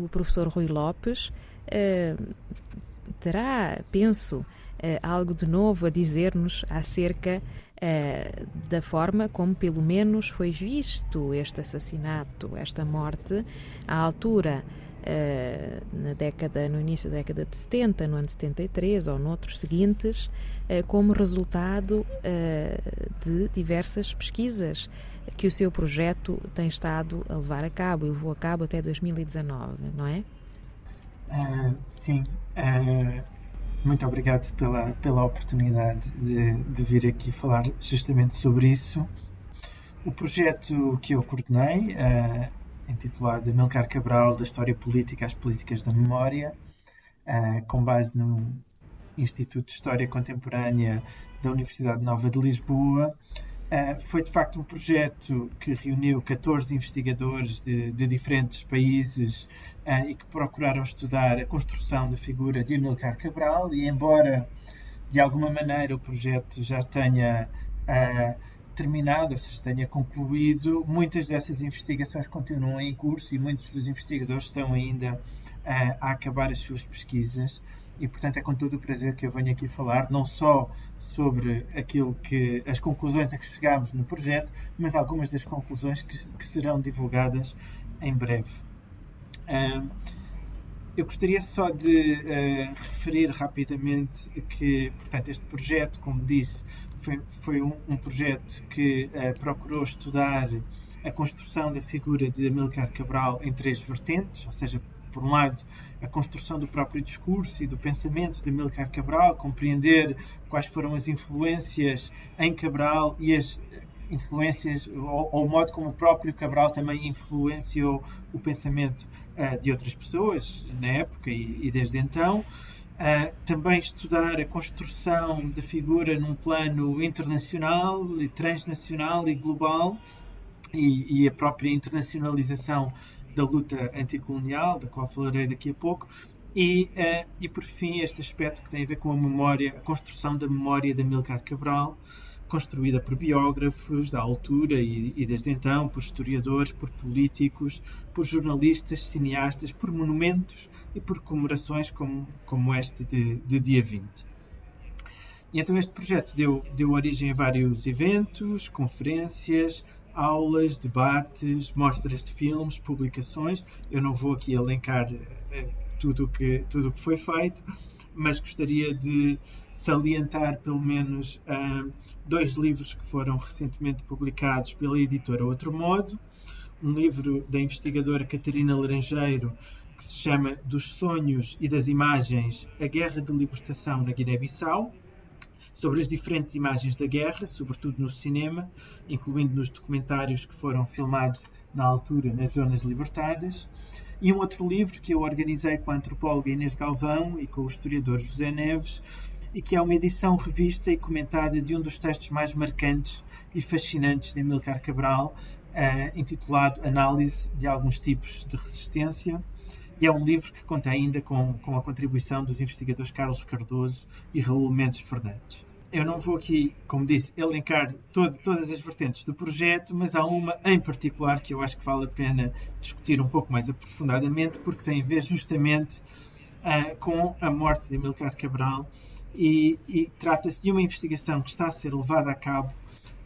o professor Rui Lopes terá, penso, algo de novo a dizer-nos acerca da forma como pelo menos foi visto este assassinato, esta morte, à altura, no início da década de 70, no ano 73 ou noutros seguintes, como resultado de diversas pesquisas que o seu projeto tem estado a levar a cabo e levou a cabo até 2019, não é? Sim. Muito obrigado pela oportunidade de vir aqui falar justamente sobre isso. O projeto que eu coordenei, intitulado Amílcar Cabral, da História Política às Políticas da Memória, com base no Instituto de História Contemporânea da Universidade Nova de Lisboa, foi de facto um projeto que reuniu 14 investigadores de diferentes países e que procuraram estudar a construção da figura de Amílcar Cabral, e embora de alguma maneira o projeto já tenha terminado, ou seja, tenha concluído, muitas dessas investigações continuam em curso e muitos dos investigadores estão ainda a acabar as suas pesquisas. E, portanto, é com todo o prazer que eu venho aqui falar, não só sobre as conclusões a que chegámos no projeto, mas algumas das conclusões que serão divulgadas em breve. Eu gostaria só de referir rapidamente que, portanto, este projeto, como disse, foi um projeto que procurou estudar a construção da figura de Amílcar Cabral em três vertentes, ou seja, por um lado, a construção do próprio discurso e do pensamento de Amílcar Cabral, compreender quais foram as influências em Cabral e as influências, ou o modo como o próprio Cabral também influenciou o pensamento de outras pessoas na época e desde então. Também estudar a construção da figura num plano internacional, e transnacional e global, e a própria internacionalização da luta anticolonial, da qual falarei daqui a pouco, e por fim este aspecto que tem a ver com a memória, a construção da memória de Amílcar Cabral, construída por biógrafos da altura e desde então, por historiadores, por políticos, por jornalistas, cineastas, por monumentos e por comemorações como este de dia 20. E então este projeto deu origem a vários eventos, conferências, aulas, debates, mostras de filmes, publicações. Eu não vou aqui elencar tudo o que foi feito, mas gostaria de salientar pelo menos 2 livros que foram recentemente publicados pela editora Outro Modo. Um livro da investigadora Catarina Laranjeiro, que se chama Dos Sonhos e das Imagens, a Guerra de Libertação na Guiné-Bissau, sobre as diferentes imagens da guerra, sobretudo no cinema, incluindo nos documentários que foram filmados na altura nas zonas libertadas. E um outro livro que eu organizei com a antropóloga Inês Galvão e com o historiador José Neves, e que é uma edição revista e comentada de um dos textos mais marcantes e fascinantes de Amílcar Cabral, intitulado Análise de alguns tipos de resistência. E é um livro que conta ainda com a contribuição dos investigadores Carlos Cardoso e Raul Mendes Fernandes. Eu não vou aqui, como disse, elencar todas as vertentes do projeto, mas há uma em particular que eu acho que vale a pena discutir um pouco mais aprofundadamente, porque tem a ver justamente com a morte de Amílcar Cabral, e trata-se de uma investigação que está a ser levada a cabo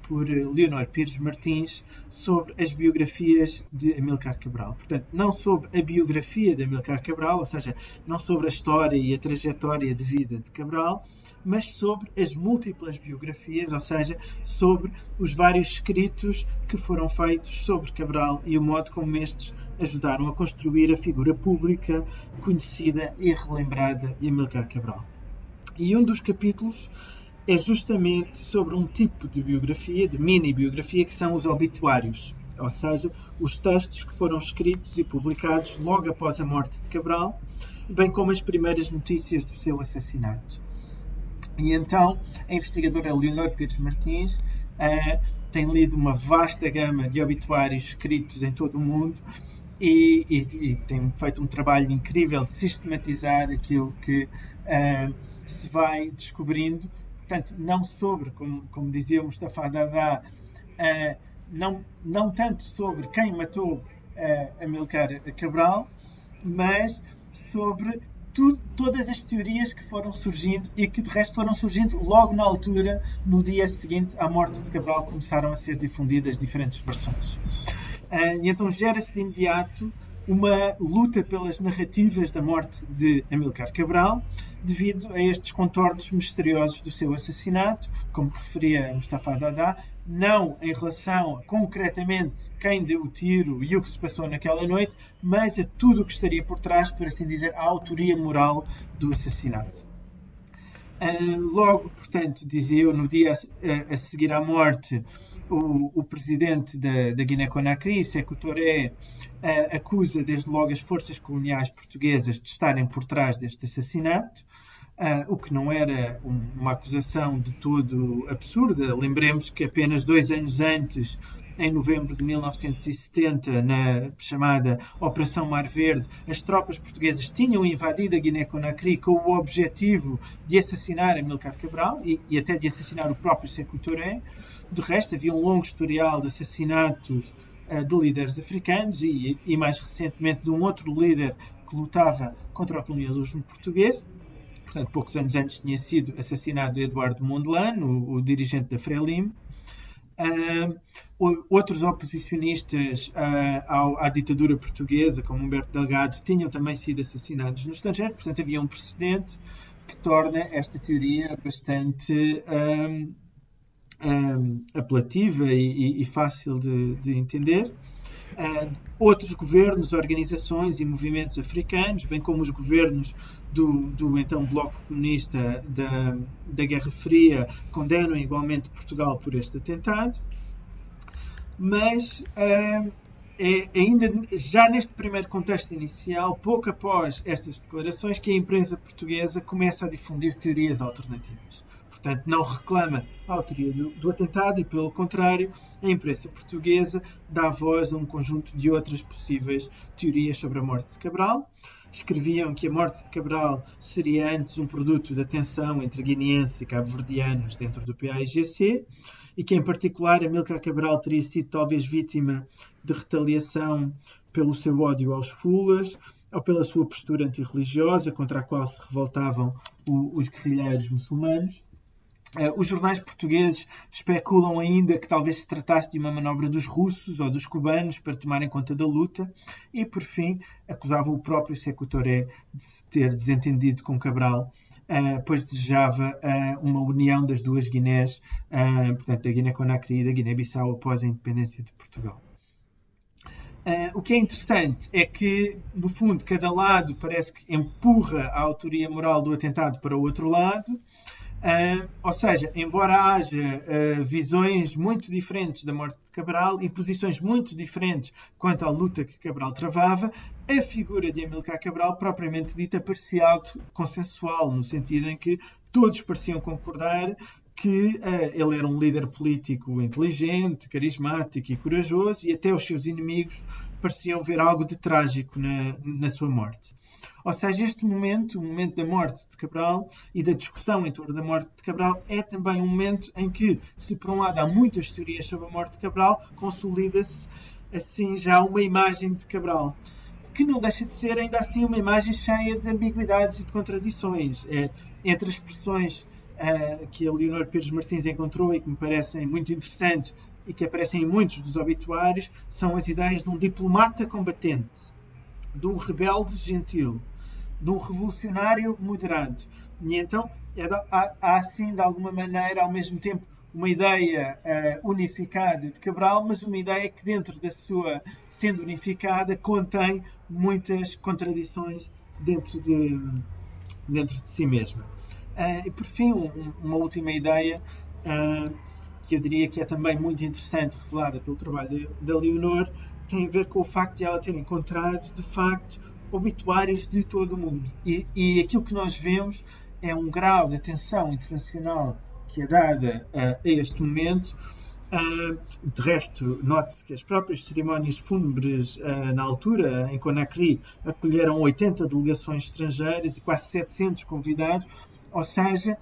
por Leonor Pires Martins sobre as biografias de Amílcar Cabral. Portanto, não sobre a biografia de Amílcar Cabral, ou seja, não sobre a história e a trajetória de vida de Cabral, mas sobre as múltiplas biografias, ou seja, sobre os vários escritos que foram feitos sobre Cabral e o modo como estes ajudaram a construir a figura pública, conhecida e relembrada de Amílcar Cabral. E um dos capítulos é justamente sobre um tipo de biografia, de mini-biografia, que são os obituários, ou seja, os textos que foram escritos e publicados logo após a morte de Cabral, bem como as primeiras notícias do seu assassinato. E então, a investigadora Leonor Pires Martins tem lido uma vasta gama de obituários escritos em todo o mundo e tem feito um trabalho incrível de sistematizar aquilo que se vai descobrindo. Portanto, não sobre, como dizia Mustafa Dada, não tanto sobre quem matou Amílcar Cabral, mas sobre todas as teorias que foram surgindo e que de resto foram surgindo logo na altura, no dia seguinte à morte de Cabral, começaram a ser difundidas diferentes versões. E então gera-se de imediato uma luta pelas narrativas da morte de Amílcar Cabral, devido a estes contornos misteriosos do seu assassinato, como referia Mustafa Dadá, não em relação a, concretamente, quem deu o tiro e o que se passou naquela noite, mas a tudo o que estaria por trás, por assim dizer, a autoria moral do assassinato. Logo, portanto, dizia eu, no dia a seguir à morte, o presidente da Guiné-Conakry, Sékou Touré, acusa desde logo as forças coloniais portuguesas de estarem por trás deste assassinato, o que não era uma acusação de todo absurda. Lembremos que apenas 2 anos antes, em novembro de 1970, na chamada Operação Mar Verde, as tropas portuguesas tinham invadido a Guiné-Conakry com o objetivo de assassinar Amílcar Cabral e até de assassinar o próprio Sékou Touré. De resto, havia um longo historial de assassinatos de líderes africanos e mais recentemente de um outro líder que lutava contra o colonialismo português. Portanto, poucos anos antes tinha sido assassinado Eduardo Mondlane, o dirigente da Frelimo. Outros oposicionistas à ditadura portuguesa, como Humberto Delgado, tinham também sido assassinados no estrangeiro. Portanto, havia um precedente que torna esta teoria bastante apelativa e fácil de entender. Outros governos, organizações e movimentos africanos, bem como os governos do então Bloco Comunista da Guerra Fria, condenam igualmente Portugal por este atentado. Mas ainda já neste primeiro contexto inicial, pouco após estas declarações, que a imprensa portuguesa começa a difundir teorias alternativas. Portanto, não reclama a autoria do atentado e, pelo contrário, a imprensa portuguesa dá voz a um conjunto de outras possíveis teorias sobre a morte de Cabral. Escreviam que a morte de Cabral seria antes um produto da tensão entre guineenses e cabo-verdianos dentro do PAIGC e que, em particular, Amílcar Cabral teria sido talvez vítima de retaliação pelo seu ódio aos fulas ou pela sua postura antirreligiosa contra a qual se revoltavam os guerrilheiros muçulmanos. Os jornais portugueses especulam ainda que talvez se tratasse de uma manobra dos russos ou dos cubanos para tomarem conta da luta e, por fim, acusavam o próprio Sékou Touré de se ter desentendido com Cabral, pois desejava uma união das duas Guinés, portanto, da Guiné-Conakry e da Guiné-Bissau após a independência de Portugal. O que é interessante é que, no fundo, cada lado parece que empurra a autoria moral do atentado para o outro lado. Ou seja, embora haja visões muito diferentes da morte de Cabral e posições muito diferentes quanto à luta que Cabral travava, a figura de Amílcar Cabral, propriamente dita, parecia algo consensual, no sentido em que todos pareciam concordar que ele era um líder político inteligente, carismático e corajoso, e até os seus inimigos pareciam ver algo de trágico na sua morte. Ou seja, este momento, o momento da morte de Cabral e da discussão em torno da morte de Cabral, é também um momento em que, se por um lado há muitas teorias sobre a morte de Cabral, consolida-se assim já uma imagem de Cabral, que não deixa de ser ainda assim uma imagem cheia de ambiguidades e de contradições. Entre as expressões que a Leonor Pires Martins encontrou e que me parecem muito interessantes e que aparecem em muitos dos obituários, são as ideias de um diplomata combatente, de um rebelde gentil, de um revolucionário moderado. E então há assim, de alguma maneira, ao mesmo tempo, uma ideia unificada de Cabral, mas uma ideia que, dentro da sua sendo unificada, contém muitas contradições dentro de si mesma. E, por fim, uma última ideia que eu diria que é também muito interessante, revelada pelo trabalho da Leonor, tem a ver com o facto de ela ter encontrado, de facto, obituários de todo o mundo. E aquilo que nós vemos é um grau de atenção internacional que é dada a este momento. De resto, note-se que as próprias cerimónias fúnebres na altura, em Conakry, acolheram 80 delegações estrangeiras e quase 700 convidados. Ou seja,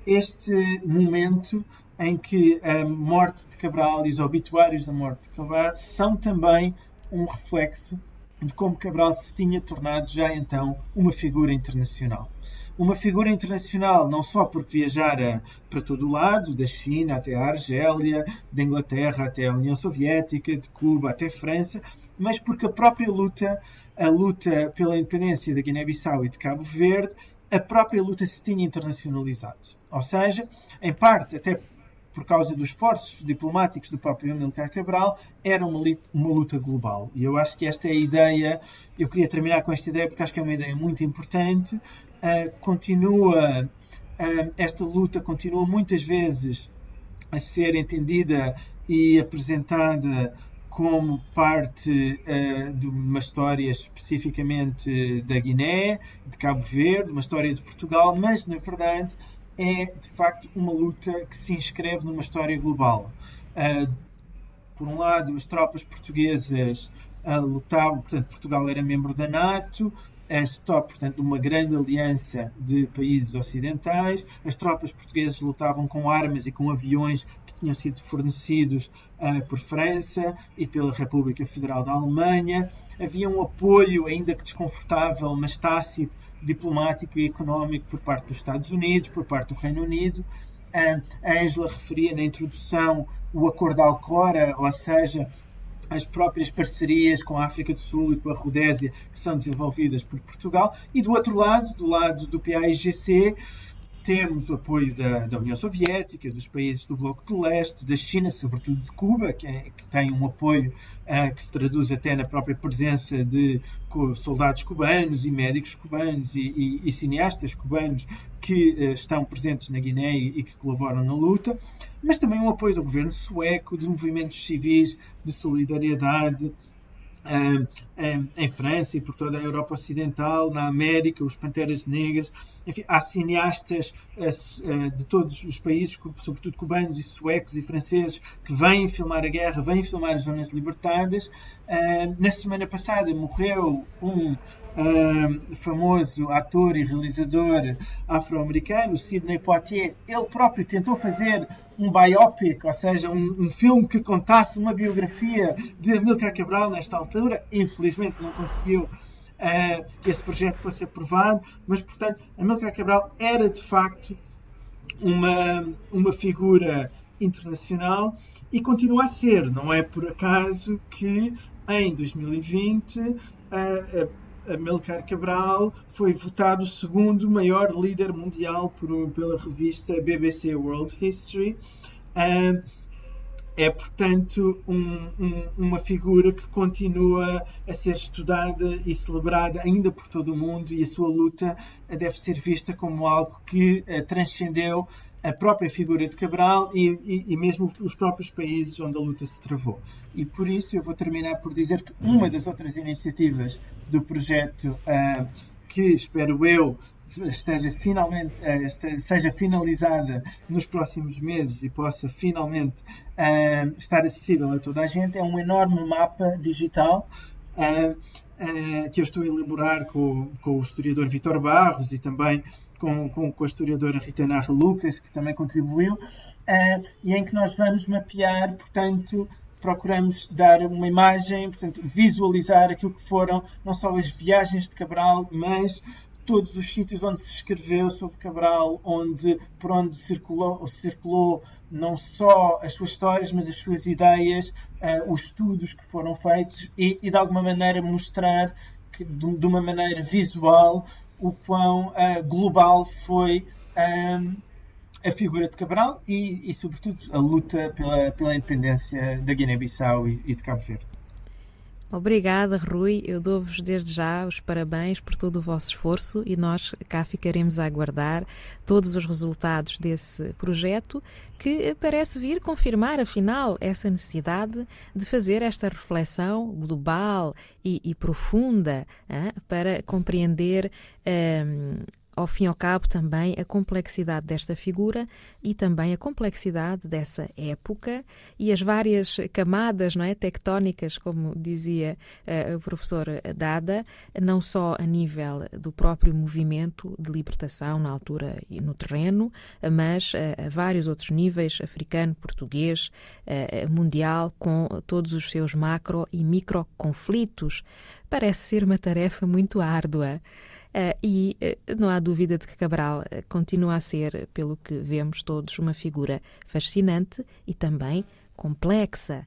este momento em que a morte de Cabral e os obituários da morte de Cabral são também um reflexo de como Cabral se tinha tornado já então uma figura internacional. Uma figura internacional não só porque viajara para todo o lado, da China até a Argélia, da Inglaterra até a União Soviética, de Cuba até a França, mas porque a própria luta, a luta pela independência da Guiné-Bissau e de Cabo Verde, a própria luta se tinha internacionalizado. Ou seja, em parte, até por causa dos esforços diplomáticos do próprio Amílcar Cabral, era uma luta global. E eu acho que esta é a ideia, eu queria terminar com esta ideia porque acho que é uma ideia muito importante. Esta luta continua muitas vezes a ser entendida e apresentada como parte de uma história especificamente da Guiné, de Cabo Verde, uma história de Portugal, mas na verdade é de facto uma luta que se inscreve numa história global. Por um lado, as tropas portuguesas lutavam, portanto, Portugal era membro da NATO, portanto, uma grande aliança de países ocidentais. As tropas portuguesas lutavam com armas e com aviões que tinham sido fornecidos por França e pela República Federal da Alemanha. Havia um apoio, ainda que desconfortável, mas tácito, diplomático e económico por parte dos Estados Unidos, por parte do Reino Unido. A Ângela referia na introdução o Acordo de Alcora, ou seja, as próprias parcerias com a África do Sul e com a Rodésia que são desenvolvidas por Portugal. E do outro lado, do lado do PAIGC, temos o apoio da União Soviética, dos países do Bloco de Leste, da China, sobretudo de Cuba, que tem um apoio que se traduz até na própria presença de soldados cubanos e médicos cubanos e cineastas cubanos que estão presentes na Guiné e que colaboram na luta, mas também um apoio do governo sueco, de movimentos civis de solidariedade, em França e por toda a Europa Ocidental, na América, os Panteras Negras. Enfim, há cineastas de todos os países, sobretudo cubanos e suecos e franceses, que vêm filmar a guerra, vêm filmar as zonas libertadas. Na semana passada morreu um famoso ator e realizador afro-americano, Sidney Poitier. Ele próprio tentou fazer um biopic, ou seja, um filme que contasse uma biografia de Amílcar Cabral nesta altura. Infelizmente não conseguiu que esse projeto fosse aprovado, mas, portanto, Amílcar Cabral era, de facto, uma figura internacional e continua a ser. Não é por acaso que, em 2020, Amílcar Cabral foi votado o segundo maior líder mundial pela revista BBC World History. É, portanto, uma figura que continua a ser estudada e celebrada ainda por todo o mundo, e a sua luta deve ser vista como algo que transcendeu a própria figura de Cabral e mesmo os próprios países onde a luta se travou. E por isso eu vou terminar por dizer que uma das outras iniciativas do projeto que, espero eu, seja finalizada nos próximos meses e possa finalmente estar acessível a toda a gente, é um enorme mapa digital que eu estou a elaborar com o historiador Vítor Barros e também com a historiadora Rita Narra Lucas, que também contribuiu, e em que nós vamos mapear, portanto, procuramos dar uma imagem, portanto, visualizar aquilo que foram não só as viagens de Cabral, mas todos os sítios onde se escreveu sobre Cabral, por onde circulou não só as suas histórias, mas as suas ideias, os estudos que foram feitos e de alguma maneira mostrar que, de uma maneira visual, o quão global foi a figura de Cabral e, sobretudo, a luta pela independência da Guiné-Bissau e de Cabo Verde. Obrigada, Rui. Eu dou-vos desde já os parabéns por todo o vosso esforço e nós cá ficaremos a aguardar todos os resultados desse projeto que parece vir confirmar, afinal, essa necessidade de fazer esta reflexão global e profunda para compreender ao fim e ao cabo, também a complexidade desta figura e também a complexidade dessa época e as várias camadas, não é, tectónicas, como dizia o professor Dada, não só a nível do próprio movimento de libertação na altura e no terreno, mas a vários outros níveis, africano, português, mundial, com todos os seus macro e micro conflitos. Parece ser uma tarefa muito árdua. E não há dúvida de que Cabral continua a ser, pelo que vemos todos, uma figura fascinante e também complexa.